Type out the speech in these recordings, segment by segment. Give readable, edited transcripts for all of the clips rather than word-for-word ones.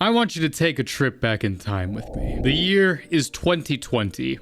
I want you to take a trip back in time with me. The year is 2020.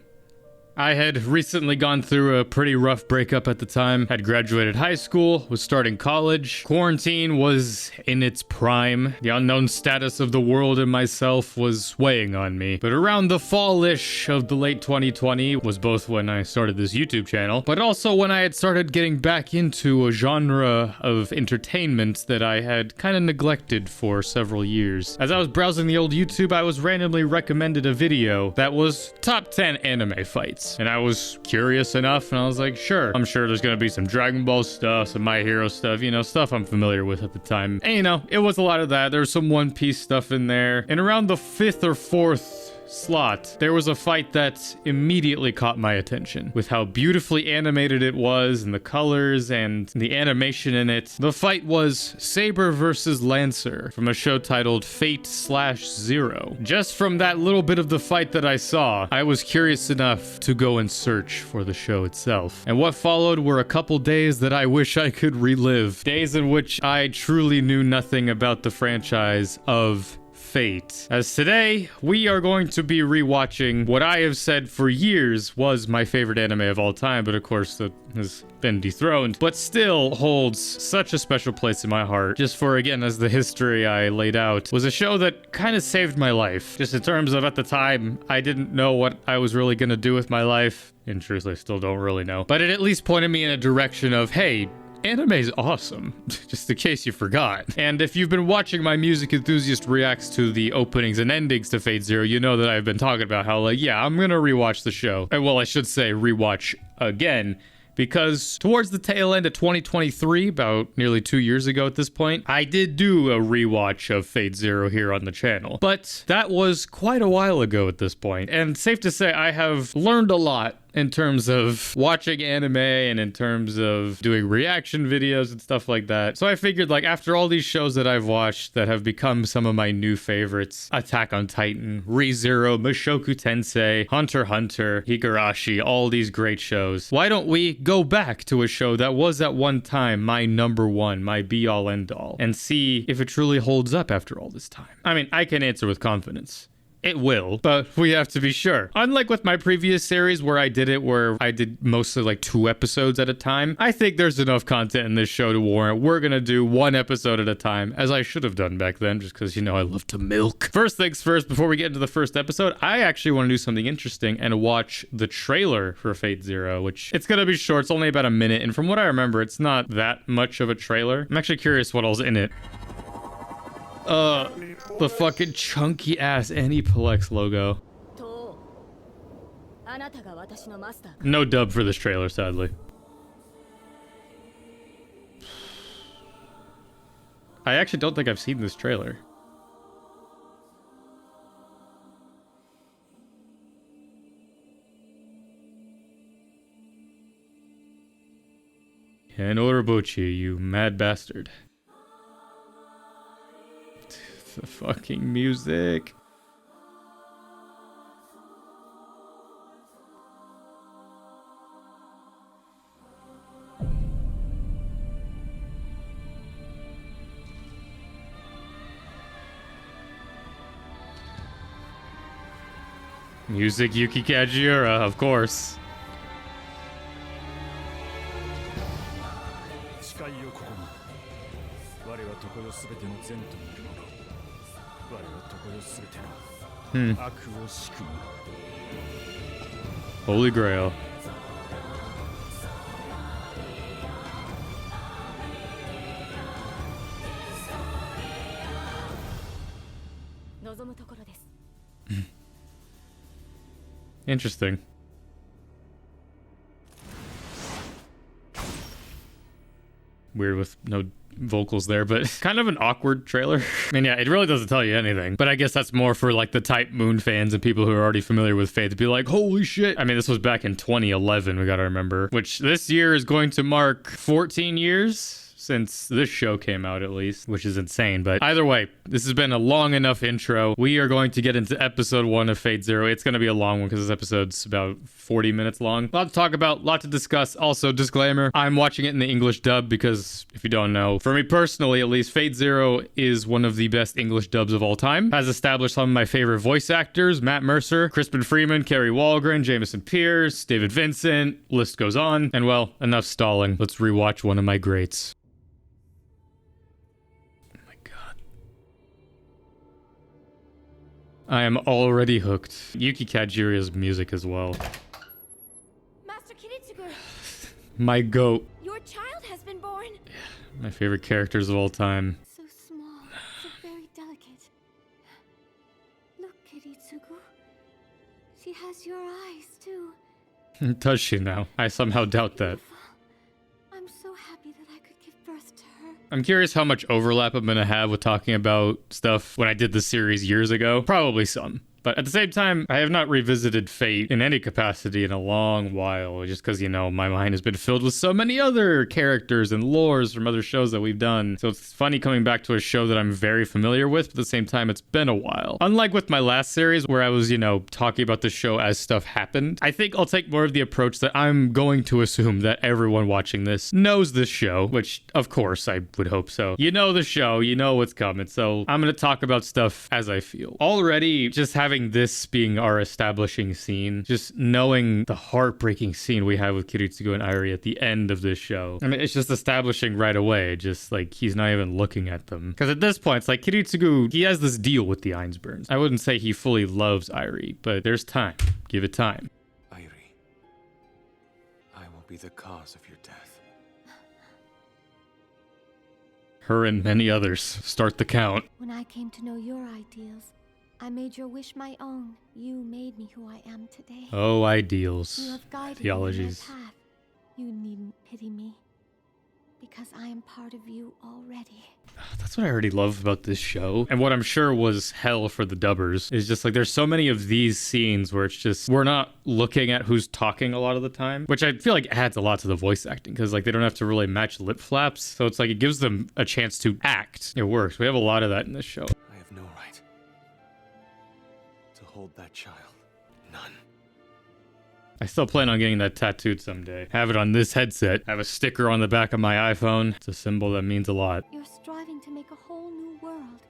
I had recently gone through a pretty rough breakup at the time, had graduated high school, was starting college. Quarantine was in its prime. The unknown status of the world and myself was weighing on me. But around the fall-ish of the late 2020 was both when I started this YouTube channel, but also when I had started getting back into a genre of entertainment that I had kind of neglected for several years. As I was browsing the old YouTube, I was randomly recommended a video that was top 10 anime fights. And I was curious enough, and I was like, sure. I'm sure there's gonna be some Dragon Ball stuff, some My Hero stuff, you know, stuff I'm familiar with at the time. And, you know, it was a lot of that. There was some One Piece stuff in there. And around the 5th or 4th slot, there was a fight that immediately caught my attention with how beautifully animated it was and the colors and the animation in it. The fight was Saber versus Lancer from a show titled Fate/Zero. Just from that little bit of the fight that I saw, I was curious enough to go and search for the show itself. And what followed were a couple days that I wish I could relive. Days in which I truly knew nothing about the franchise of Fate. As today, we are going to be rewatching what I have said for years was my favorite anime of all time, but of course that has been dethroned, but still holds such a special place in my heart. Just for, again, as the history I laid out, was a show that kind of saved my life. Just in terms of, at the time, I didn't know what I was really gonna do with my life. In truth, I still don't really know. But it at least pointed me in a direction of, hey, anime's awesome, just in case you forgot. And if you've been watching my Music Enthusiast reacts to the openings and endings to Fate Zero, you know that I've been talking about how, like, yeah, I'm gonna rewatch the show. And well, I should say rewatch again, because towards the tail end of 2023, about nearly 2 years ago at this point, I did do a rewatch of Fate Zero here on the channel. But that was quite a while ago at this point, and safe to say I have learned a lot in terms of watching anime and in terms of doing reaction videos and stuff like that. So I figured, like, after all these shows that I've watched that have become some of my new favorites, Attack on Titan, Re:Zero, Mushoku Tensei, Hunter x Hunter, Higurashi, all these great shows, why don't we go back to a show that was at one time my number one, my be-all end-all, and see if it truly holds up after all this time? I mean, I can answer with confidence. It will, but we have to be sure. Unlike with my previous series where I did mostly like 2 episodes at a time, I think there's enough content in this show to warrant we're gonna do 1 episode at a time, as I should have done back then, just because, you know, I love to milk. First things first, before we get into the first episode, I actually want to do something interesting and watch the trailer for Fate Zero, which it's gonna be short, it's only about a minute, and from what I remember, it's not that much of a trailer. I'm actually curious what all's in it. The fucking chunky ass Aniplex logo. No dub for this trailer, sadly. I actually don't think I've seen this trailer. And Orobuchi, you mad bastard. The fucking music. Music Yuki Kajiura, of course. Holy Grail. Interesting. Weird with no vocals there, but kind of an awkward trailer. I mean, yeah, it really doesn't tell you anything, but I guess that's more for like the Type Moon fans and people who are already familiar with Fate to be like, holy shit. I mean, this was back in 2011, we gotta remember, which this year is going to mark 14 years since this show came out, at least, which is insane. But either way, this has been a long enough intro. We are going to get into episode 1 of Fate Zero. It's going to be a long one because this episode's about 40 minutes long. A lot to talk about, a lot to discuss. Also, disclaimer, I'm watching it in the English dub because, if you don't know, for me personally, at least, Fate Zero is one of the best English dubs of all time. Has established some of my favorite voice actors: Matt Mercer, Crispin Freeman, Kerry Walgren, Jameson Pierce, David Vincent, list goes on. And well, enough stalling. Let's rewatch one of my greats. Oh my god. I am already hooked. Yuki Kajiri's music as well. Master Kiritsugu, My goat. your child has been born. My favorite characters of all time. So small, so very delicate. Look, Kiritsugu. She has your eyes, too. Does she now? I somehow doubt that. Beautiful. I'm so happy that I could give birth to her. I'm curious how much overlap I'm gonna have with talking about stuff when I did the series years ago. Probably some. But at the same time, I have not revisited Fate in any capacity in a long while, just because, you know, my mind has been filled with so many other characters and lores from other shows that we've done. So it's funny coming back to a show that I'm very familiar with, but at the same time, it's been a while. Unlike with my last series, where I was, you know, talking about the show as stuff happened, I think I'll take more of the approach that I'm going to assume that everyone watching this knows this show, which, of course, I would hope so. You know the show, you know what's coming, so I'm going to talk about stuff as I feel. Already, just having this being our establishing scene, just knowing the heartbreaking scene we have with Kiritsugu and Airi at the end of this show. I mean, it's just establishing right away, just like he's not even looking at them. Because at this point, it's like Kiritsugu, he has this deal with the Ainsburns. I wouldn't say he fully loves Airi, but there's time. Give it time. Airi, I will be the cause of your death. Her and many others. Start the count. When I came to know your ideals, I made your wish my own. You made me who I am today. Oh, ideals. You have guided Theologies. me on my path. You needn't pity me, because I am part of you already. That's what I already love about this show. And what I'm sure was hell for the dubbers is just like there's so many of these scenes where it's just we're not looking at who's talking a lot of the time, which I feel like adds a lot to the voice acting because like they don't have to really match lip flaps. So it's like it gives them a chance to act. It works. We have a lot of that in this show. I have no right to hold that child. None. I still plan on getting that tattooed someday. Have it on this headset. Have a sticker on the back of my iPhone. It's a symbol that means a lot. You're striving to make a whole new world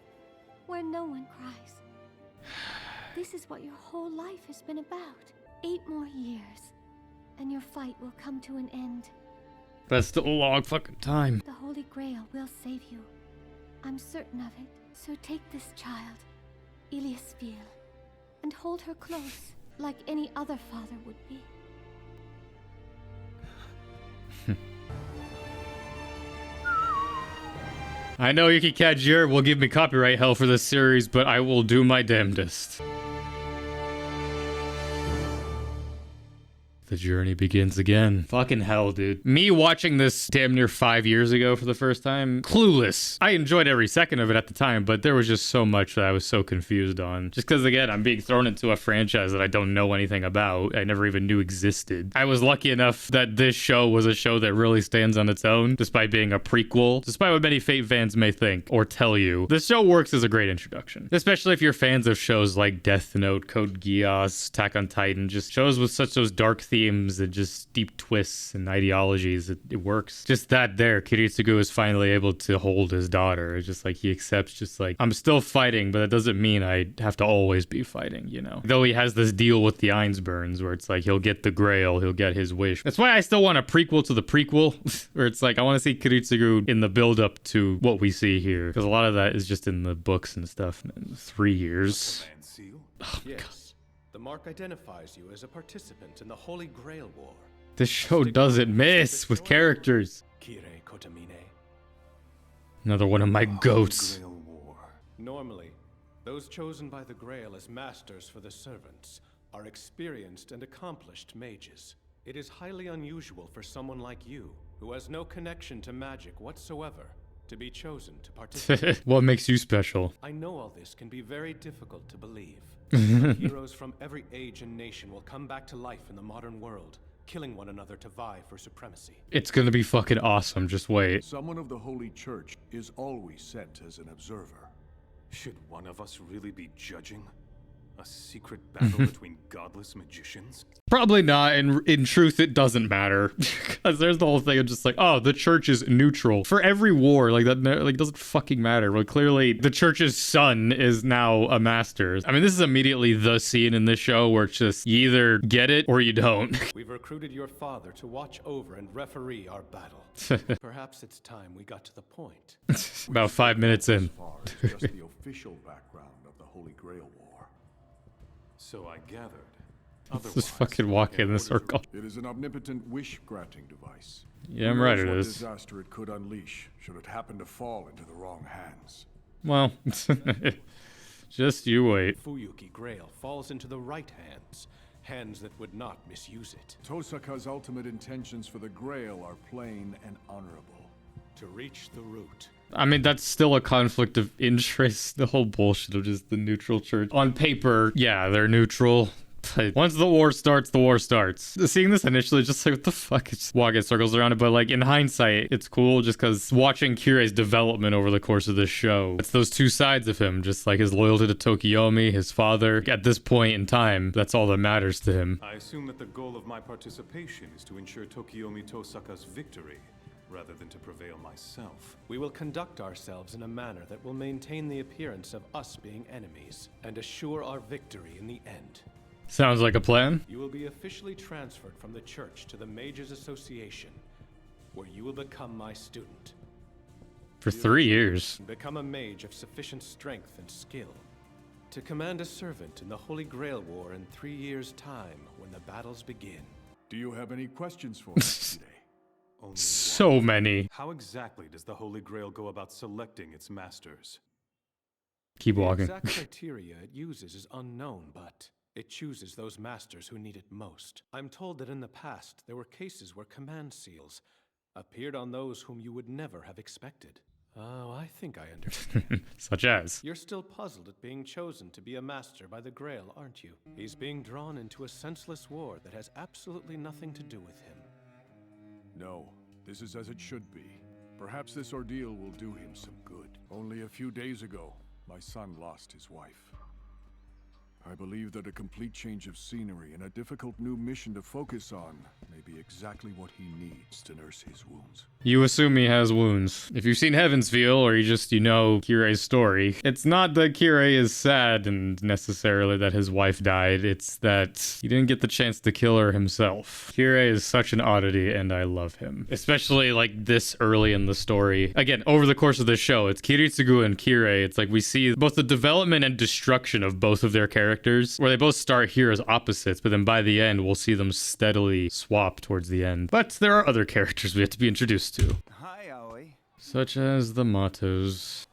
where no one cries. This is what your whole life has been about. 8 more years, and your fight will come to an end. That's still a long fucking time. The Holy Grail will save you. I'm certain of it. So take this child, Iliasfil, and hold her close, like any other father would be. I know Yuki Kajir will give me copyright hell for this series, but I will do my damnedest. The journey begins again. Fucking hell, dude. Me watching this damn near 5 years ago for the first time, clueless. I enjoyed every second of it at the time, but there was just so much that I was so confused on. Just because, again, I'm being thrown into a franchise that I don't know anything about. I never even knew existed. I was lucky enough that this show was a show that really stands on its own, despite being a prequel, despite what many Fate fans may think or tell you. This show works as a great introduction, especially if you're fans of shows like Death Note, Code Geass, Attack on Titan, just shows with such those dark themes and just deep twists and ideologies. It works. Just that there, Kiritsugu is finally able to hold his daughter. It's just like he accepts just like, I'm still fighting, but that doesn't mean I have to always be fighting, you know? Though he has this deal with the Ainsburns where it's like he'll get the grail, he'll get his wish. That's why I still want a prequel to the prequel, where it's like I want to see Kiritsugu in the build up to what we see here. Because a lot of that is just in the books and stuff. In 3 years. Land seal? Oh my God. Yes. The mark identifies you as a participant in the Holy Grail War. This show doesn't miss with characters. Kire Kotamine. Another one of my goats. Grail War. Normally, those chosen by the Grail as masters for the servants are experienced and accomplished mages. It is highly unusual for someone like you, who has no connection to magic whatsoever, to be chosen to participate. What makes you special? I know all this can be very difficult to believe. But heroes from every age and nation will come back to life in the modern world, killing one another to vie for supremacy. It's gonna be fucking awesome, just wait. Someone of the Holy Church is always sent as an observer. Should one of us really be judging? A secret battle between godless magicians? Probably not, and in truth, it doesn't matter. Because there's the whole thing of just like, oh, the church is neutral. For every war, like, that like doesn't fucking matter. Well, clearly, the church's son is now a master. I mean, this is immediately the scene in this show where it's just, you either get it or you don't. We've recruited your father to watch over and referee our battle. Perhaps it's time we got to the point. About 5 minutes in. As far as just the official background of the Holy Grail War. So I gathered. Just fucking walk in the circle. It is an omnipotent wish-granting device. Yeah, I'm Who right, knows it what is. disaster it could unleash should it happen to fall into the wrong hands. Well, just you wait. Fuyuki Grail falls into the right hands. Hands that would not misuse it. Tosaka's ultimate intentions for the Grail are plain and honorable. To reach the root. I mean, that's still a conflict of interest. The whole bullshit of just the neutral church. On paper, yeah, they're neutral. But once the war starts, the war starts. Seeing this initially, just like, what the fuck? It's walking circles around it. But like, in hindsight, it's cool just because watching Kirei's development over the course of this show, it's those two sides of him. Just like his loyalty to Tokiomi, his father. At this point in time, that's all that matters to him. I assume that the goal of my participation is to ensure Tokiomi Tosaka's victory, rather than to prevail myself. We will conduct ourselves in a manner that will maintain the appearance of us being enemies, and assure our victory in the end. Sounds like a plan. You will be officially transferred from the church to the Mages Association, where you will become my student. For 3 years. Become a mage of sufficient strength and skill to command a servant in the Holy Grail War in 3 years' time when the battles begin. Do you have any questions for us today? Only So one. many. How exactly does the Holy Grail go about selecting its masters? Keep The walking. exact criteria it uses is unknown, but it chooses those masters who need it most. I'm told that in the past, there were cases where command seals appeared on those whom you would never have expected. Oh, I think I understand. Such as. You're still puzzled at being chosen to be a master by the Grail, aren't you? He's being drawn into a senseless war that has absolutely nothing to do with him. No, this is as it should be. Perhaps this ordeal will do him some good. Only a few days ago, my son lost his wife. I believe that a complete change of scenery and a difficult new mission to focus on may be exactly what he needs to nurse his wounds. You assume he has wounds. If you've seen Heaven's Feel, or you know Kirei's story, it's not that Kirei is sad and necessarily that his wife died, it's that he didn't get the chance to kill her himself. Kirei is such an oddity, and I love him. Especially, like, this early in the story. Again, over the course of the show, it's Kiritsugu and Kirei. It's like we see both the development and destruction of both of their characters, where they both start here as opposites, but then by the end, we'll see them steadily swap towards the end. But there are other characters we have to be introduced to. Hi, Aoi. Such as the Matos.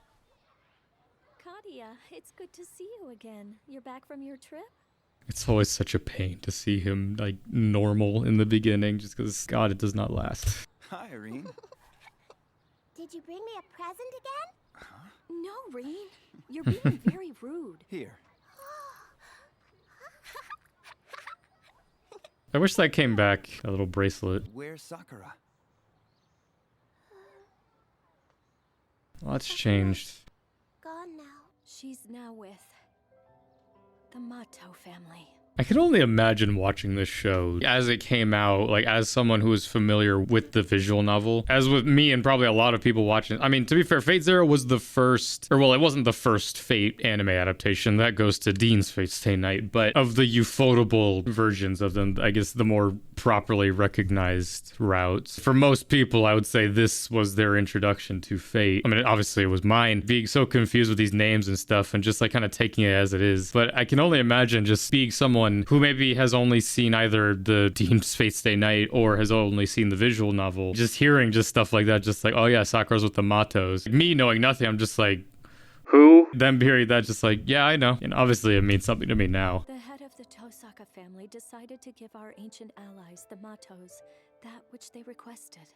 Katia, it's good to see you again. You're back from your trip? It's always such a pain to see him, like, normal in the beginning, just because, God, it does not last. Hi, Irene. Did you bring me a present again? No, Reen. You're being very rude. Here. I wish that came back, a little bracelet. Where's Sakura? Lots changed. Gone now. She's now with the Mato family. I can only imagine watching this show as it came out, like as someone who is familiar with the visual novel. As with me and probably a lot of people watching. I mean, to be fair, Fate Zero was the first, or well, it wasn't the first Fate anime adaptation. That goes to Dean's Fate Stay Night. But of the Ufotable versions of them, I guess the more properly recognized routes. For most people, I would say this was their introduction to Fate. I mean, obviously it was mine, being so confused with these names and stuff and just like kind of taking it as it is. But I can only imagine just being someone who maybe has only seen either the Dean's Fate Stay Night or has only seen the visual novel, just hearing just stuff like that, just like, oh yeah, Sakura's with the Matos. Me knowing nothing, I'm just like, who? Then hearing that, just like, yeah, I know. And obviously it means something to me now. The head of the Tosaka family decided to give our ancient allies, the Matos, that which they requested.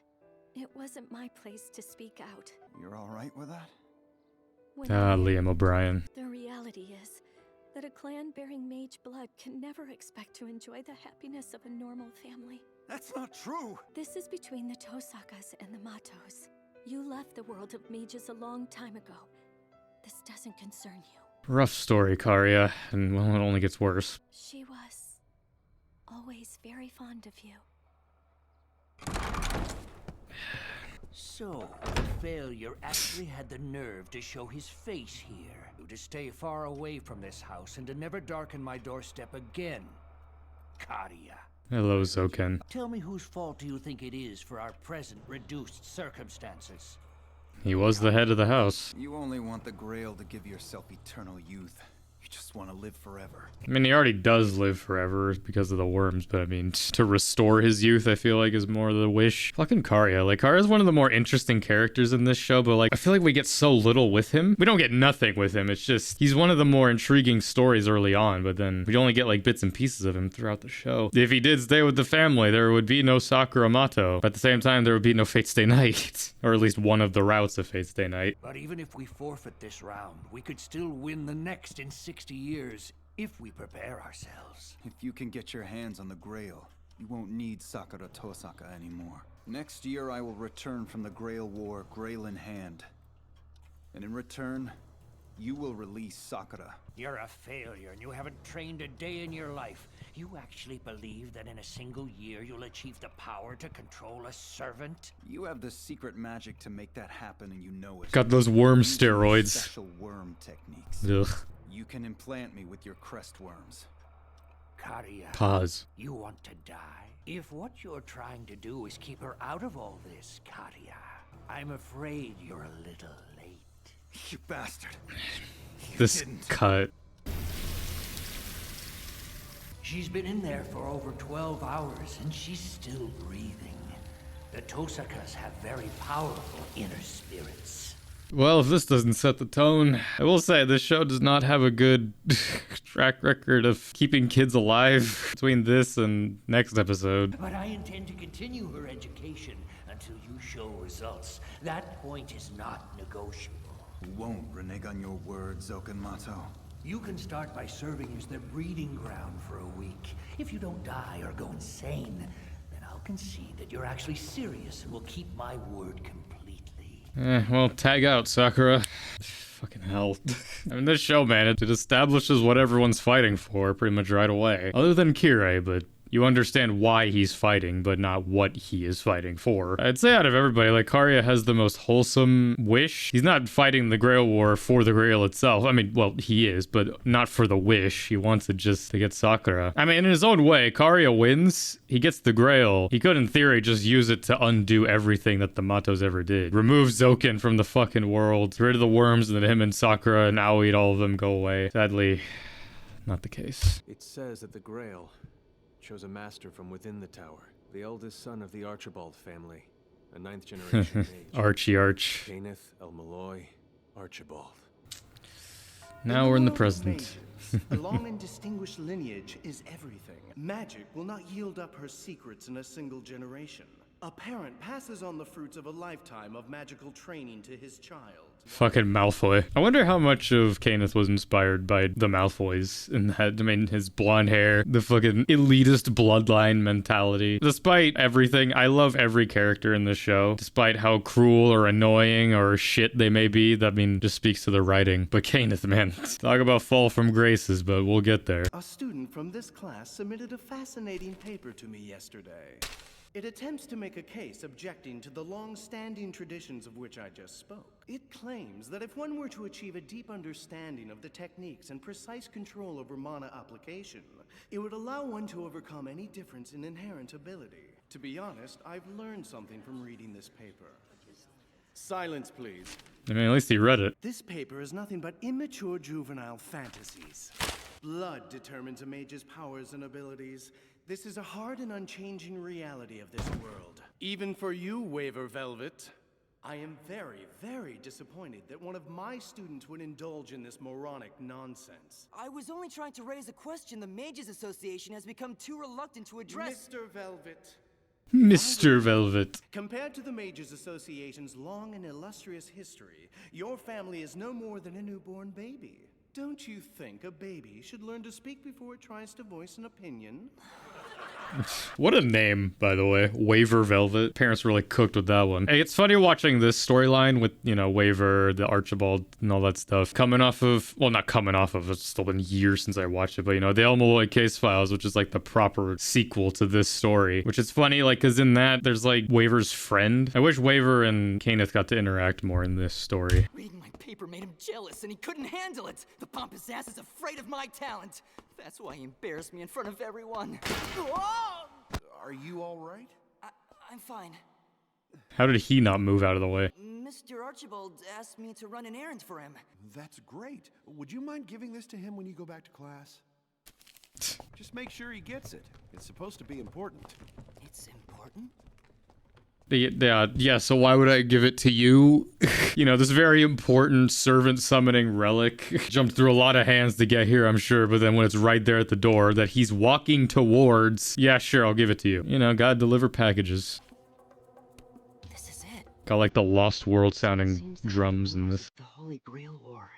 It wasn't my place to speak out. You're all right with that? When I did, Liam O'Brien. the reality is that a clan bearing mage blood can never expect to enjoy the happiness of a normal family. That's not true! This is between the Tosakas and the Matos. You left the world of mages a long time ago. This doesn't concern you. Rough story, Karya, and well, it only gets worse. She was always very fond of you. So, Failure actually had the nerve to show his face here. To stay far away from this house and to never darken my doorstep again. Karya. Hello, Zoken. Tell me whose fault do you think it is for our present reduced circumstances? He was the head of the house. You only want the Grail to give yourself eternal youth. You just want to live forever. I mean, he already does live forever because of the worms, but I mean, to restore his youth, I feel like is more the wish. Fucking Karya. Like, Karya's one of the more interesting characters in this show, but like, I feel like we get so little with him. We don't get nothing with him. It's just, he's one of the more intriguing stories early on, but then we only get like bits and pieces of him throughout the show. If he did stay with the family, there would be no Sakura Mato. But at the same time, there would be no Fate Stay Night. Or at least one of the routes of Fate Stay Night. But even if we forfeit this round, we could still win the next in 60 years, if we prepare ourselves. If you can get your hands on the Grail, you won't need Sakura Tosaka anymore. Next year I will return from the Grail War, Grail in hand. And in return, you will release Sakura. You're a failure and you haven't trained a day in your life. You actually believe that in a single year you'll achieve the power to control a servant? You have the secret magic to make that happen and you know it. Got those worm Using steroids. Special worm techniques. Ugh. You can implant me with your crest worms. Karya, Pause. you want to die? If what you're trying to do is keep her out of all this, Karya, I'm afraid you're a little late. You bastard. This didn't. cut. She's been in there for over 12 hours and she's still breathing. The Tosakas have very powerful inner spirits. Well, if this doesn't set the tone, I will say this show does not have a good track record of keeping kids alive between this and next episode. But I intend to continue her education until you show results. That point is not negotiable. You won't renege on your word, Zokenmato. You can start by serving as their breeding ground for a week. If you don't die or go insane, then I'll concede that you're actually serious and will keep my word completely. Well, tag out, Sakura. Fucking hell. I mean, this show, man, it establishes what everyone's fighting for pretty much right away. Other than Kirei, but you understand why he's fighting, but not what he is fighting for. I'd say out of everybody, like, Karya has the most wholesome wish. He's not fighting the Grail War for the Grail itself. I mean, well, he is, but not for the wish. He wants it just to get Sakura. I mean, in his own way, Karya wins. He gets the Grail. He could, in theory, just use it to undo everything that the Matos ever did. Remove Zoken from the fucking world. Get rid of the worms, and then him and Sakura and Aoi and all of them go away. Sadly, not the case. It says that the Grail chose a master from within the tower, the eldest son of the Archibald family, a 9th generation mage. Arch. Kenneth El Malloy Archibald. Now we're in the present. A long and distinguished lineage is everything. Magic will not yield up her secrets in a single generation. A parent passes on the fruits of a lifetime of magical training to his child. Fucking Malfoy. I wonder how much of Kenneth was inspired by the Malfoys in that. I mean, his blonde hair, the fucking elitist bloodline mentality. Despite everything, I love every character in this show. Despite how cruel or annoying or shit they may be, that, I mean, just speaks to the writing. But Kenneth, man, talk about fall from graces, but we'll get there. A student from this class submitted a fascinating paper to me yesterday. It attempts to make a case objecting to the long-standing traditions of which I just spoke. It claims that if one were to achieve a deep understanding of the techniques and precise control over mana application, it would allow one to overcome any difference in inherent ability. To be honest, I've learned something from reading this paper. Silence, please. I mean, at least he read it. This paper is nothing but immature juvenile fantasies. Blood determines a mage's powers and abilities. This is a hard and unchanging reality of this world. Even for you, Waver Velvet. I am very, very disappointed that one of my students would indulge in this moronic nonsense. I was only trying to raise a question the Mages Association has become too reluctant to address. Mr. Velvet. Mr. Velvet. Compared to the Mages Association's long and illustrious history, your family is no more than a newborn baby. Don't you think a baby should learn to speak before it tries to voice an opinion? What a name, by the way. Waver Velvet. Parents really cooked with that one. Hey, it's funny watching this storyline with, you know, Waver, the Archibald, and all that stuff. Coming off of, well, not coming off of, it's still been years since I watched it, but, you know, the El Malloy Case Files, which is like the proper sequel to this story. Which is funny, like, because in that, there's like Waver's friend. I wish Waver and Kenneth got to interact more in this story. Reading my paper made him jealous, and he couldn't handle it. The pompous ass is afraid of my talent. That's why he embarrassed me in front of everyone. Are you all right? I'm fine. How did he not move out of the way? Mr. Archibald asked me to run an errand for him. That's great. Would you mind giving this to him when you go back to class? Just make sure he gets it. It's supposed to be important. It's important? Yeah, so why would I give it to you? You know, this very important servant summoning relic. Jumped through a lot of hands to get here, I'm sure, but then when it's right there at the door that he's walking towards, yeah, sure, I'll give it to you. You know, gotta deliver packages. This is it. Got like the Lost World sounding drums in this. The Holy Grail War.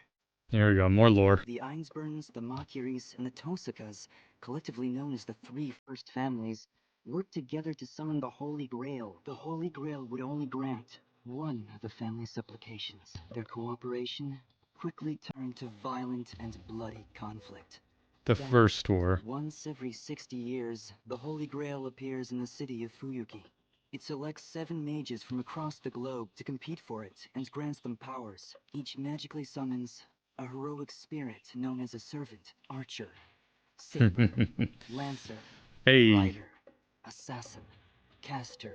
Here we go, more lore. The Einsburns, the Makiris, and the Tosakas, collectively known as the Three First Families, worked together to summon the Holy Grail. The Holy Grail would only grant one of the family's supplications. Their cooperation quickly turned to violent and bloody conflict. The First War. Once every 60 years, the Holy Grail appears in the city of Fuyuki. It selects 7 mages from across the globe to compete for it and grants them powers. Each magically summons a heroic spirit known as a servant, archer, saber, lancer, rider, assassin, caster,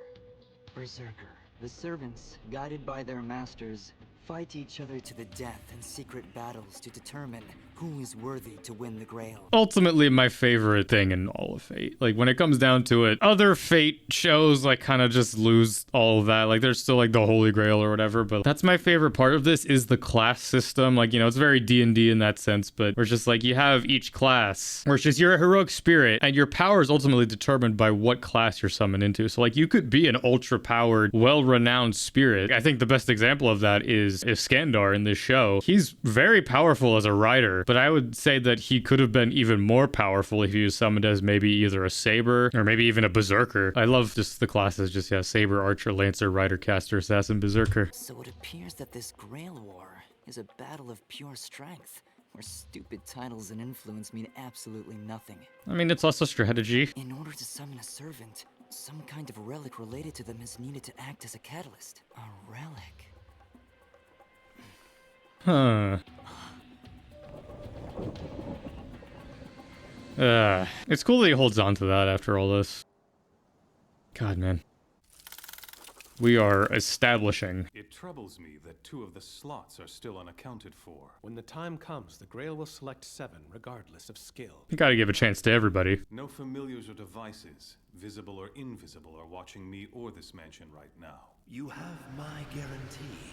berserker. The servants, guided by their masters, fight each other to the death in secret battles to determine who is worthy to win the Grail. Ultimately, my favorite thing in all of Fate. Like, when it comes down to it, other Fate shows, like, kind of just lose all of that. Like, there's still, like, the Holy Grail or whatever, but that's my favorite part of this is the class system. Like, you know, it's very D&D in that sense, but we're just, like, you have each class, where it's just you're a heroic spirit, and your power is ultimately determined by what class you're summoned into. So, like, you could be an ultra-powered, well-renowned spirit. I think the best example of that is Iskandar in this show. He's very powerful as a rider, but I would say that he could have been even more powerful if he was summoned as maybe either a saber or maybe even a berserker. I love just the classes, just yeah, saber, archer, lancer, rider, caster, assassin, berserker. So it appears that this Grail War is a battle of pure strength, where stupid titles and influence mean absolutely nothing. I mean, it's also strategy. In order to summon a servant, some kind of relic related to them is needed to act as a catalyst. A relic. Huh. It's cool that he holds on to that after all this. God, man. We are establishing. It troubles me that 2 of the slots are still unaccounted for. When the time comes, the Grail will select 7, regardless of skill. You gotta give a chance to everybody. No familiars or devices, visible or invisible, are watching me or this mansion right now. You have my guarantee.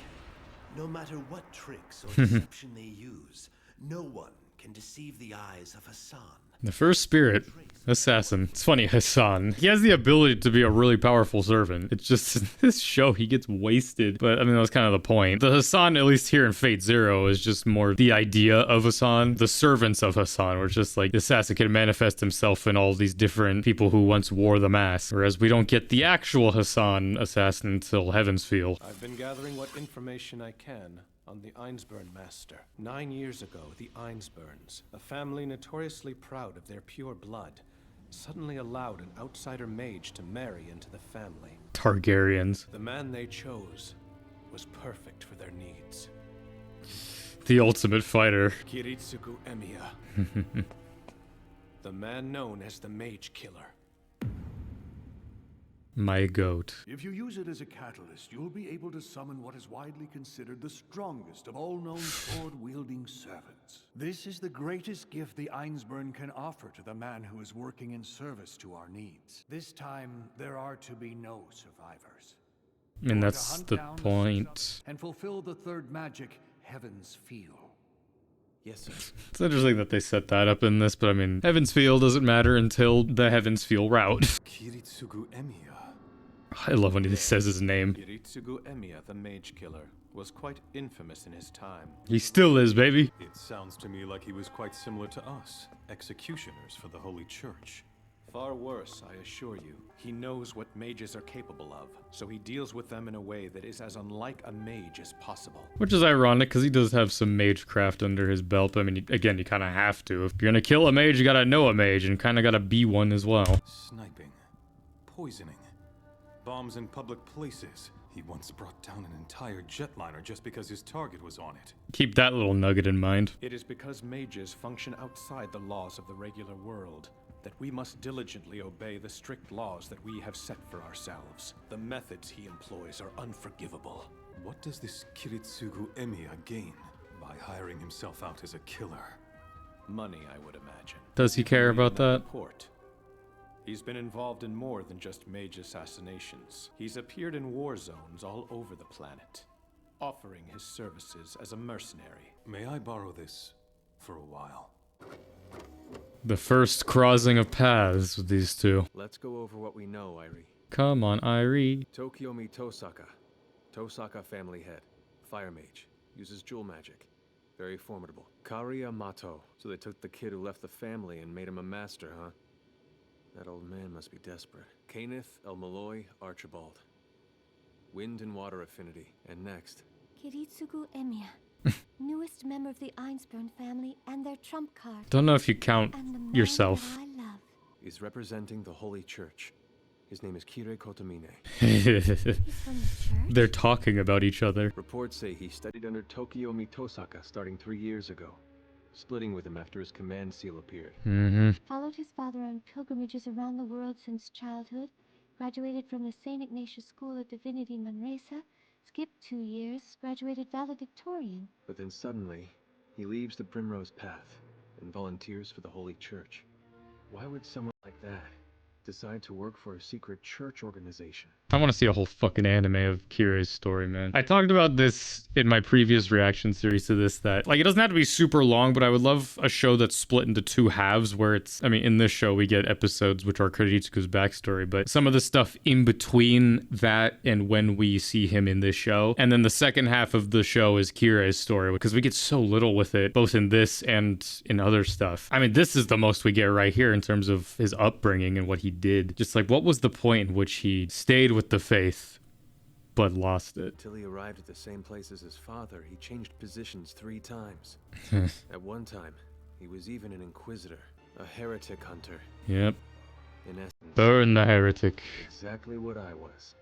No matter what tricks or deception they use, no one can deceive the eyes of Hassan. The first spirit, assassin. It's funny, Hassan. He has the ability to be a really powerful servant. It's just, in this show, he gets wasted. But, I mean, that was kind of the point. The Hassan, at least here in Fate Zero, is just more the idea of Hassan. The servants of Hassan, where it's just like, the assassin can manifest himself in all these different people who once wore the mask. Whereas we don't get the actual Hassan assassin until Heaven's Feel. I've been gathering what information I can on the Einsburn Master. 9 years ago, the Einsburns, a family notoriously proud of their pure blood, suddenly allowed an outsider mage to marry into the family. Targaryens. The man they chose was perfect for their needs. The ultimate fighter. Kiritsugu Emiya. The man known as the Mage Killer. My goat. If you use it as a catalyst, you'll be able to summon what is widely considered the strongest of all known sword-wielding servants. This is the greatest gift the Einsburn can offer to the man who is working in service to our needs. This time, there are to be no survivors. I mean, that's the point. And fulfill the 3rd magic, Heaven's Feel. Yes, sir. It's interesting that they set that up in this, but I mean, Heaven's Feel doesn't matter until the Heaven's Feel route. Kiritsugu Emiya. I love when he says his name. Kiritsugu Emiya, the Mage Killer, was quite infamous in his time. He still is, baby. It sounds to me like he was quite similar to us, executioners for the Holy Church. Far worse, I assure you. He knows what mages are capable of, so he deals with them in a way that is as unlike a mage as possible. Which is ironic, because he does have some magecraft under his belt. I mean, again, you kind of have to. If you're gonna kill a mage, you gotta know a mage, and kind of gotta be one as well. Sniping. Poisoning. Bombs in public places. He once brought down an entire jetliner just because his target was on it. Keep that little nugget in mind. It is because mages function outside the laws of the regular world that we must diligently obey the strict laws that we have set for ourselves. The methods he employs are unforgivable. What does this Kiritsugu Emiya gain by hiring himself out as a killer? Money, I would imagine. Does he care about that? Report. He's been involved in more than just mage assassinations. He's appeared in war zones all over the planet, offering his services as a mercenary. May I borrow this for a while? The first crossing of paths with these two. Let's go over what we know, Irie. Come on, Irie. Tokiomi Tosaka. Tosaka family head. Fire mage. Uses jewel magic. Very formidable. Kariya Mato. So they took the kid who left the family and made him a master, huh? That old man must be desperate. Kaneth El Malloy Archibald. Wind and water affinity. And next. Kiritsugu Emiya. Newest member of the Einsburn family and their trump card. Don't know if you count And the man yourself. that I love. Is representing the Holy Church. His name is Kirei Kotomine. He's from the church? They're talking about each other. Reports say he studied under Tokiomi Tosaka starting 3 years ago, splitting with him after his command seal appeared. Followed his father on pilgrimages around the world since childhood. Graduated from the St. Ignatius School of Divinity Manresa. Skipped 2 years. Graduated valedictorian. But then suddenly, he leaves the Primrose Path and volunteers for the Holy Church. Why would someone like that decide to work for a secret church organization? I want to see a whole fucking anime of Kirei's story, man. I talked about this in my previous reaction series to this, that, like, it doesn't have to be super long, but I would love a show that's split into 2 halves where it's, I mean, in this show, we get episodes which are Kiritsugu's backstory, but some of the stuff in between that and when we see him in this show. And then the second half of the show is Kirei's story, because we get so little with it, both in this and in other stuff. I mean, this is the most we get right here in terms of his upbringing and what he did. Just like, what was the point in which he stayed with the faith but lost it? Until he arrived at the same place as his father, he changed positions 3 times. At one time, he was even an inquisitor, a heretic hunter. Yep. In essence, Burn the heretic. exactly what I was.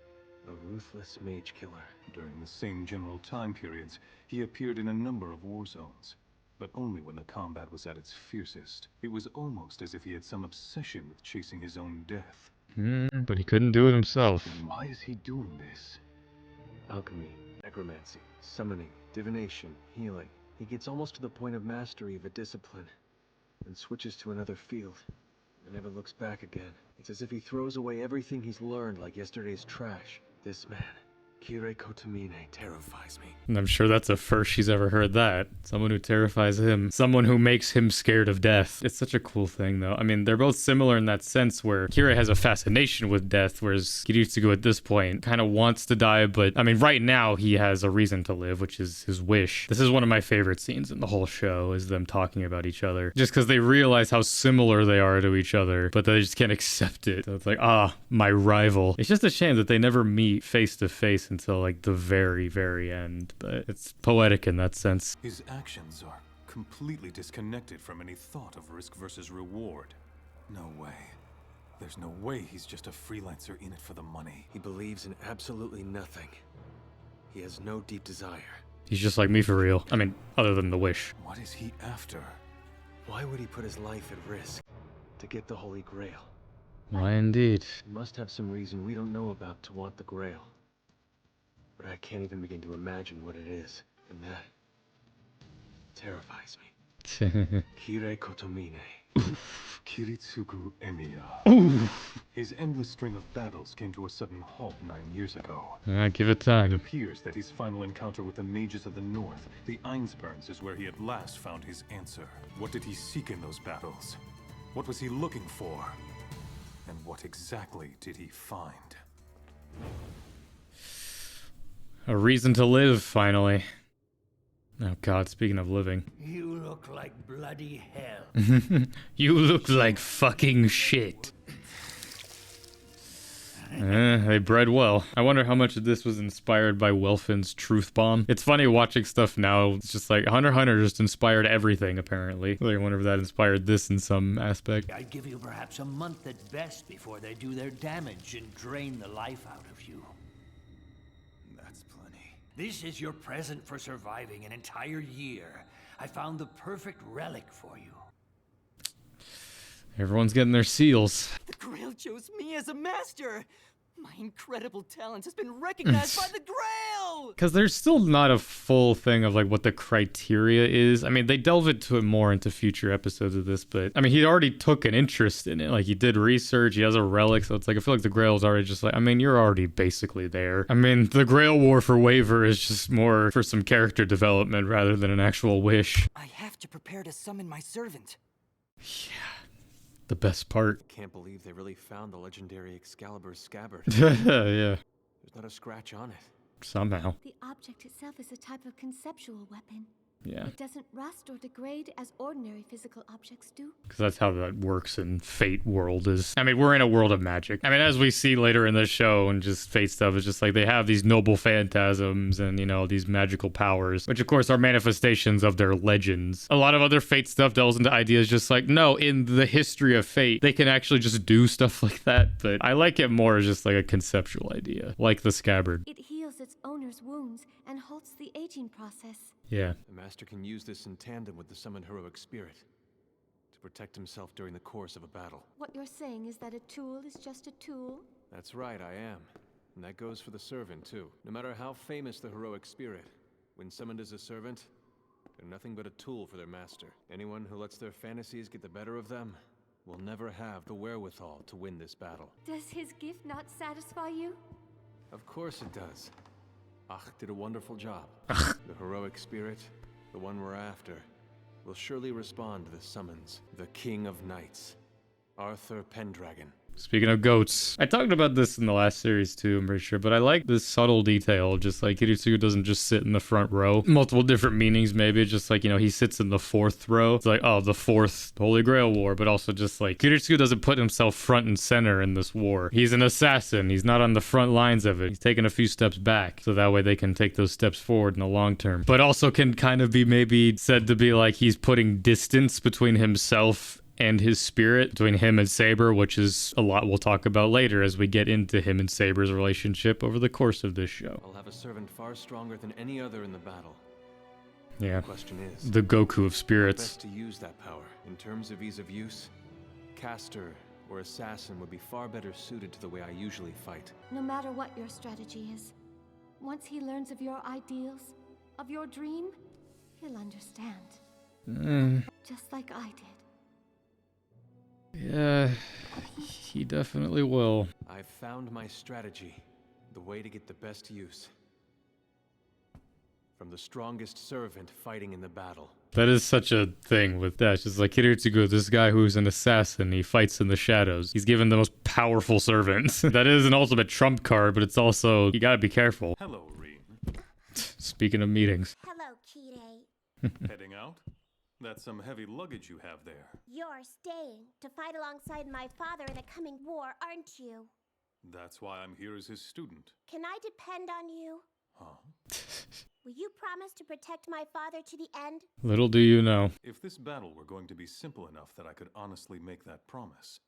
A ruthless mage killer. During the same general time periods, he appeared in a number of war zones, but only when the combat was at its fiercest. It was almost as if he had some obsession with chasing his own death. But he couldn't do it himself. And why is he doing this? Alchemy, necromancy, summoning, divination, healing. He gets almost to the point of mastery of a discipline, then switches to another field, and never looks back again. It's as if he throws away everything he's learned like yesterday's trash. This man, Kirei Kotomine, terrifies me. And I'm sure that's the first she's ever heard that. Someone who terrifies him. Someone who makes him scared of death. It's such a cool thing, though. I mean, they're both similar in that sense where Kirei has a fascination with death, whereas Kiritsugu at this point kind of wants to die, but I mean, right now he has a reason to live, which is his wish. This is one of my favorite scenes in the whole show, is them talking about each other. Just because they realize how similar they are to each other, but they just can't accept it. So it's like, my rival. It's just a shame that they never meet face to face until like the very, very end, but it's poetic in that sense. His actions are completely disconnected from any thought of risk versus reward. No way. There's no way he's just a freelancer in it for the money. He believes in absolutely nothing. He has no deep desire. He's just like me for real. I mean, other than the wish. What is he after? Why would he put his life at risk to get the Holy Grail? Why indeed? He must have some reason we don't know about to want the Grail. But I can't even begin to imagine what it is, and that terrifies me. Kirei Kotomine. Kiritsugu Emiya. His endless string of battles came to a sudden halt 9 years ago. Give it time. It appears that his final encounter with the mages of the north, the Einsburns, is where he at last found his answer. What did he seek in those battles? What was he looking for? And what exactly did he find? A reason to live, finally. Oh god, speaking of living. You look like bloody hell. You look like fucking shit. They bred well. I wonder how much of this was inspired by Welfin's truth bomb. It's funny watching stuff now. It's just like Hunter x Hunter just inspired everything, apparently. Like, I wonder if that inspired this in some aspect. I'd give you perhaps a month at best before they do their damage and drain the life out of you. That's plenty. This is your present for surviving an entire year. I found the perfect relic for you. Everyone's getting their seals. The Grail chose me as a master! My incredible talent has been recognized by the Grail! Because there's still not a full thing of like what the criteria is. I mean, they delve into it more into future episodes of this, but I mean, he already took an interest in it. Like, he did research, he has a relic, so it's like, I feel like the Grail is already just like, I mean, you're already basically there. I mean, the Grail War for Waver is just more for some character development rather than an actual wish. I have to prepare to summon my servant. Yeah. The best part. I can't believe they really found the legendary Excalibur scabbard. Yeah. There's not a scratch on it. Somehow. The object itself is a type of conceptual weapon. Yeah. It doesn't rust or degrade as ordinary physical objects do. Because that's how that works in Fate world is. I mean, we're in a world of magic. I mean, as we see later in the show and just Fate stuff, it's just like they have these noble phantasms and, you know, these magical powers, which of course are manifestations of their legends. A lot of other Fate stuff delves into ideas just like, no, in the history of Fate, they can actually just do stuff like that. But I like it more as just like a conceptual idea, like the scabbard. It heals its owner's wounds and halts the aging process. Yeah. The Master can use this in tandem with the summoned heroic spirit to protect himself during the course of a battle. What you're saying is that a tool is just a tool? That's right, I am. And that goes for the servant, too. No matter how famous the heroic spirit, when summoned as a servant, they're nothing but a tool for their master. Anyone who lets their fantasies get the better of them will never have the wherewithal to win this battle. Does his gift not satisfy you? Of course it does. Ach did a wonderful job. The heroic spirit, the one we're after, will surely respond to the summons. The King of Knights, Arthur Pendragon. Speaking of goats, I talked about this in the last series too, I'm pretty sure, but I like this subtle detail, just like Kiritsugu doesn't just sit in the front row. Multiple different meanings, maybe, just like, you know, he sits in the fourth row. It's like, oh, the fourth Holy Grail War, but also just like, Kiritsugu doesn't put himself front and center in this war. He's an assassin, he's not on the front lines of it. He's taking a few steps back, so that way they can take those steps forward in the long term. But also can kind of be maybe said to be like he's putting distance between himself and his spirit, between him and Saber, which is a lot we'll talk about later as we get into him and Saber's relationship over the course of this show. I'll have a servant far stronger than any other in the battle. Yeah. The question is, the Goku of how spirits. best to use that power. In terms of ease of use, caster or assassin would be far better suited to the way I usually fight. No matter what your strategy is, once he learns of your ideals, of your dream, he'll understand. Just like I did. Yeah, he definitely will. I've found my strategy, the way to get the best use. From the strongest servant fighting in the battle. That is such a thing with that. It's just like Kiritsugu, this guy who's an assassin, he fights in the shadows. He's given the most powerful servant. That is an ultimate trump card, but it's also, you gotta be careful. Hello, Reen. Speaking of meetings. Hello, Kire. Heading out? That's some heavy luggage you have there. You're staying to fight alongside my father in the coming war, aren't you? That's why I'm here as his student. Can I depend on you? Huh? Will you promise to protect my father to the end? Little do you know. If this battle were going to be simple enough that I could honestly make that promise,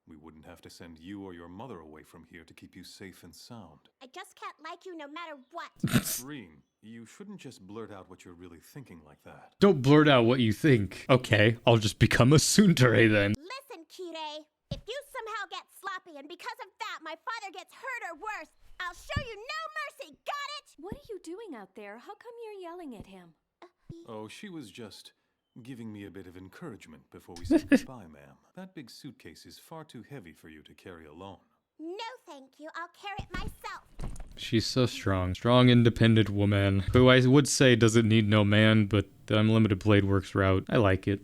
we wouldn't have to send you or your mother away from here to keep you safe and sound. I just can't like you no matter what. Reen, you shouldn't just blurt out what you're really thinking like that. Don't blurt out what you think. Okay, I'll just become a tsundere then. Listen, Kire. If you somehow get sloppy and because of that my father gets hurt or worse, I'll show you no mercy, got it? What are you doing out there? How come you're yelling at him? Oh, she was just giving me a bit of encouragement before we said goodbye, ma'am. That big suitcase is far too heavy for you to carry alone. No, thank you. I'll carry it myself. She's so strong. Strong, independent woman, who I would say doesn't need no man, but the Unlimited Blade Works route, I like it.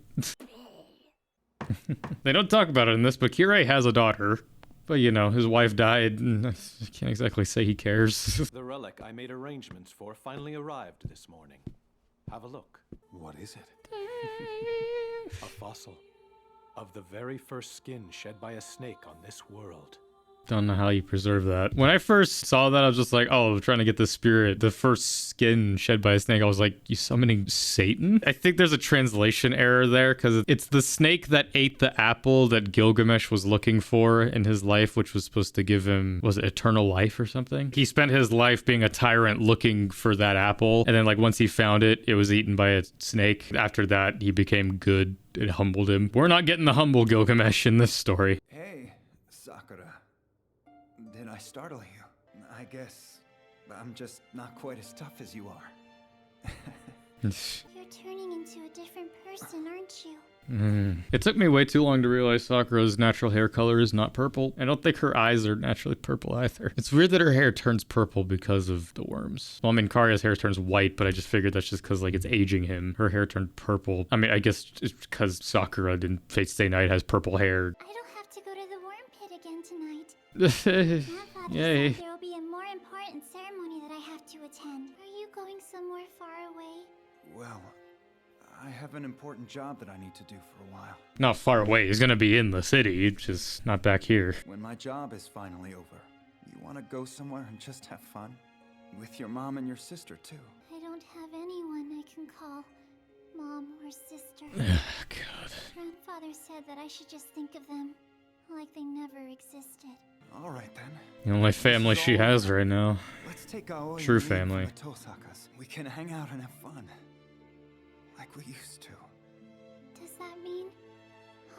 They don't talk about it in this, but Kirei has a daughter. But, you know, his wife died, and I can't exactly say he cares. The relic I made arrangements for finally arrived this morning. Have a look. What is it? A fossil of the very first skin shed by a snake on this world. Don't know how you preserve that. When I first saw that, I was just like, oh, I'm trying to get the spirit. The first skin shed by a snake, I was like, you summoning Satan? I think there's a translation error there, because it's the snake that ate the apple that Gilgamesh was looking for in his life, which was supposed to give him, was it eternal life or something? He spent his life being a tyrant looking for that apple, and then like once he found it, it was eaten by a snake. After that, he became good. It humbled him. We're not getting the humble Gilgamesh in this story. Hey, Sakura. Did I startle you? I guess I'm just not quite as tough as you are. You're turning into a different person, aren't you? It took me way too long to realize Sakura's natural hair color is not purple. I don't think her eyes are naturally purple either. It's weird that her hair turns purple because of the worms. Well, I mean, Karya's hair turns white, but I just figured that's just because, like, it's aging him. Her hair turned purple. I mean, I guess it's because Sakura in Fate Stay Night has purple hair. I don't have to go to the worm pit again tonight. Grandfather Yay. said there will be a more important ceremony that I have to attend. Are you going somewhere far away? Well, I have an important job that I need to do for a while. Not far away. He's gonna be in the city, just not back here. When my job is finally over, you want to go somewhere and just have fun? With your mom and your sister, too. I don't have anyone I can call mom or sister. God. Grandfather said that I should just think of them like they never existed. All right, then. The only family she has right now. Let's take Aoi True and leave family. from the Tosakas. We can hang out and have fun. Like we used to. Does that mean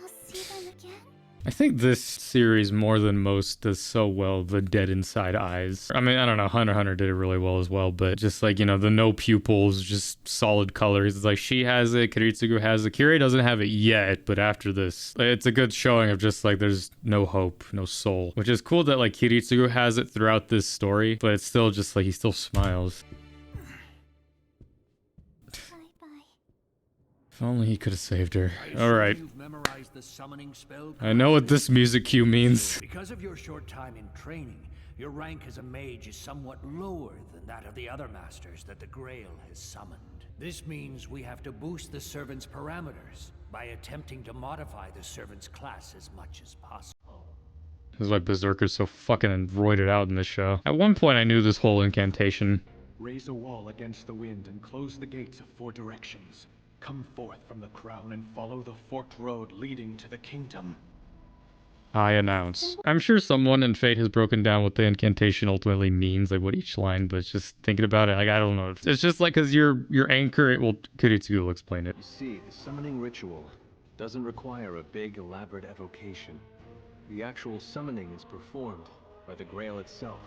I'll see them again? I think this series, more than most, does so well the dead inside eyes. I mean, I don't know, Hunter x Hunter did it really well as well, but just like, you know, the no pupils, just solid colors. It's like she has it, Kiritsugu has it. Kirei doesn't have it yet, but after this, it's a good showing of just like there's no hope, no soul. Which is cool that like Kiritsugu has it throughout this story, but it's still just like he still smiles. If only he could have saved her. Alright. You've memorized the summoning spell. I know what this music cue means. Because of your short time in training, your rank as a mage is somewhat lower than that of the other masters that the Grail has summoned. This means we have to boost the servant's parameters by attempting to modify the servant's class as much as possible. This is why Berserker's so fucking roided out in this show. At one point I knew this whole incantation. Raise a wall against the wind and close the gates of 4 directions. Come forth from the crown and follow the forked road leading to the kingdom. I announce. I'm sure someone in Fate has broken down what the incantation ultimately means, like what each line, but just thinking about it, like, I don't know. It's just like, cause your anchor, it will, Kiritsugu will explain it. You see, the summoning ritual doesn't require a big, elaborate evocation. The actual summoning is performed by the Grail itself.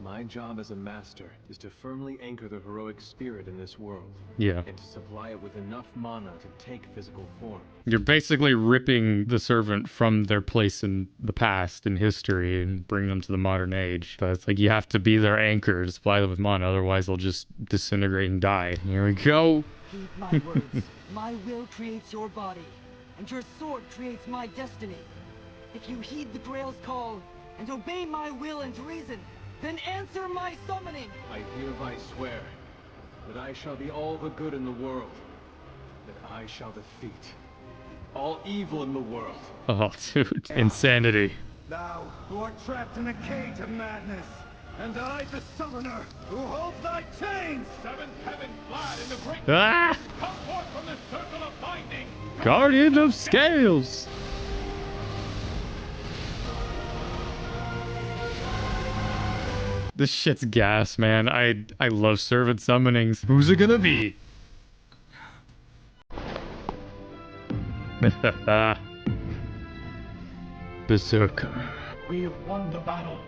My job as a master is to firmly anchor the heroic spirit in this world. Yeah. And to supply it with enough mana to take physical form. You're basically ripping the servant from their place in the past, in history, and bringing them to the modern age. But it's like you have to be their anchor to supply them with mana, otherwise they'll just disintegrate and die. Here we go. Heed my words. My will creates your body, and your sword creates my destiny. If you heed the Grail's call, and obey my will and reason, then answer my summoning! I hereby swear that I shall be all the good in the world, that I shall defeat all evil in the world. Oh, dude. Insanity. Thou who art trapped in a cage of madness, and I the summoner who holds thy chains! Seventh heaven glad in the great Ah! come forth from the circle of binding! Guardian of Scales! This shit's gas, man. I love servant summonings. Who's it gonna be? Berserker. We have won the battle.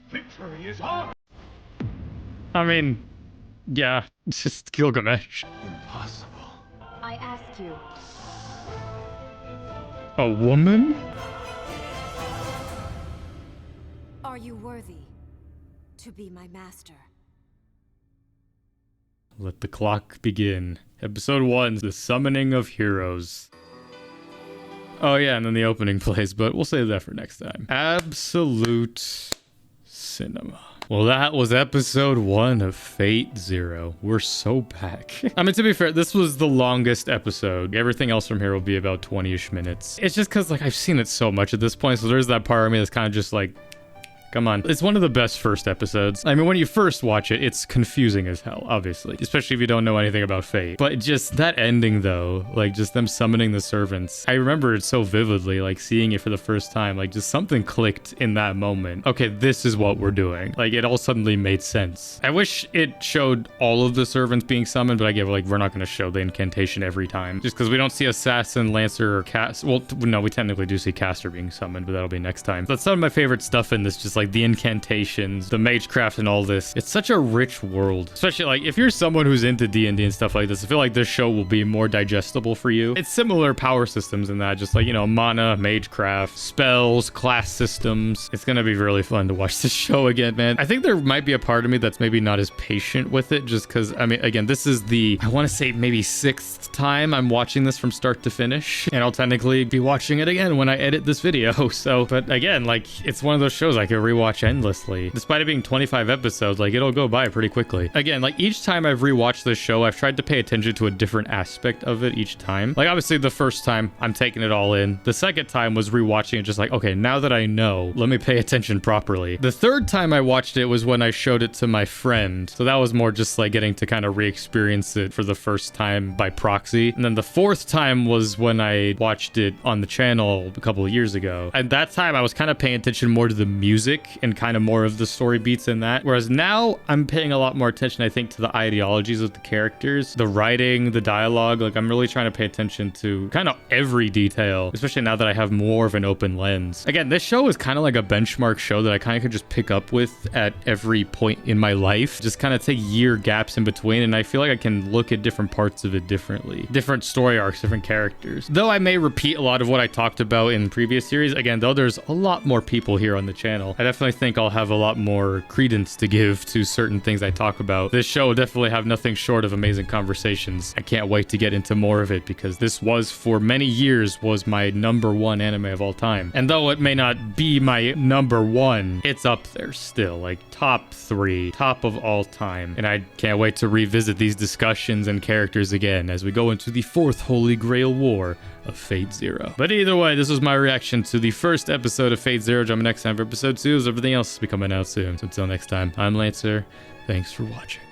Victory is ours! I mean, yeah, it's just Gilgamesh. Impossible. I asked you. A woman? Are you worthy to be my master? Let the clock begin. Episode 1, The Summoning of Heroes. Oh yeah, and then the opening plays, but we'll save that for next time. Absolute cinema. Well, that was episode 1 of Fate Zero. We're so back. I mean, to be fair, this was the longest episode. Everything else from here will be about 20-ish minutes. It's just because, like, I've seen it so much at this point, so there's that part of me that's kind of just like, come on. It's one of the best first episodes. I mean, when you first watch it, it's confusing as hell, obviously. Especially if you don't know anything about Fate. But just that ending, though, like, just them summoning the servants. I remember it so vividly, like, seeing it for the first time. Like, just something clicked in that moment. Okay, this is what we're doing. Like, it all suddenly made sense. I wish it showed all of the servants being summoned, but I get, like, we're not going to show the incantation every time. Just because we don't see Assassin, Lancer, or Cast. Well, no, we technically do see Caster being summoned, but that'll be next time. That's some of my favorite stuff in this, just like the incantations, the magecraft, and all this. It's such a rich world. Especially like if you're someone who's into D&D and stuff like this, I feel like this show will be more digestible for you. It's similar power systems in that, just like, you know, mana, magecraft, spells, class systems. It's gonna be really fun to watch this show again, man. I think there might be a part of me that's maybe not as patient with it, just because, I mean, again, this is the, I want to say maybe 6th time I'm watching this from start to finish, and I'll technically be watching it again when I edit this video. So, but again, like, it's one of those shows I could rewatch endlessly. Despite it being 25 episodes, like, it'll go by pretty quickly. Again, like, each time I've rewatched this show, I've tried to pay attention to a different aspect of it each time. Like, obviously, the first time, I'm taking it all in. The second time was rewatching it just like, okay, now that I know, let me pay attention properly. The third time I watched it was when I showed it to my friend. So that was more just like getting to kind of re-experience it for the first time by proxy. And then the fourth time was when I watched it on the channel a couple of years ago. And that time I was kind of paying attention more to the music and kind of more of the story beats in that. Whereas now I'm paying a lot more attention, I think, to the ideologies of the characters, the writing, the dialogue. Like, I'm really trying to pay attention to kind of every detail, especially now that I have more of an open lens. Again, this show is kind of like a benchmark show that I kind of could just pick up with at every point in my life. Just kind of take year gaps in between, and I feel like I can look at different parts of it differently. Different story arcs, different characters. Though I may repeat a lot of what I talked about in previous series, again, though there's a lot more people here on the channel, I definitely think I'll have a lot more credence to give to certain things I talk about. This show will definitely have nothing short of amazing conversations. I can't wait to get into more of it because this was, for many years, was my #1 anime of all time. And though it may not be my #1, it's up there still, like top 3, top of all time. And I can't wait to revisit these discussions and characters again as we go into the 4th Holy Grail War of Fate Zero. But either way, this was my reaction to the first episode of Fate Zero. Jump next time for episode 2, as everything else will be coming out soon. So until next time, I'm Lancer. Thanks for watching.